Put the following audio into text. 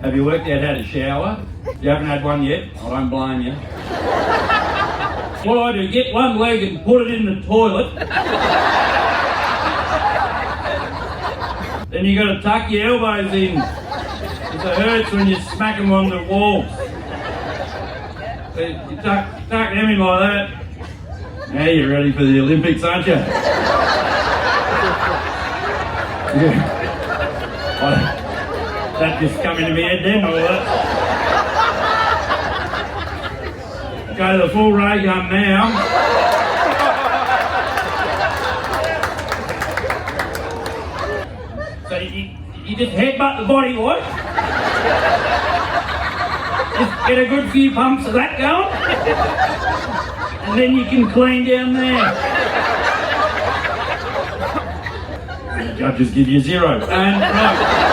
Have you worked out how to shower? You haven't had one yet? I don't blame you. What I do, get one leg and put it in the toilet. Then you got to tuck your elbows in. It hurts when you smack them on the walls. So you tuck them in like that. Now you're ready for the Olympics, aren't you? Yeah. That just come into my head then, all that. Go to the full Raygun now. So you just headbutt the body, what? Just get a good few pumps of that going. And then you can clean down there. The judges give you 0. And right.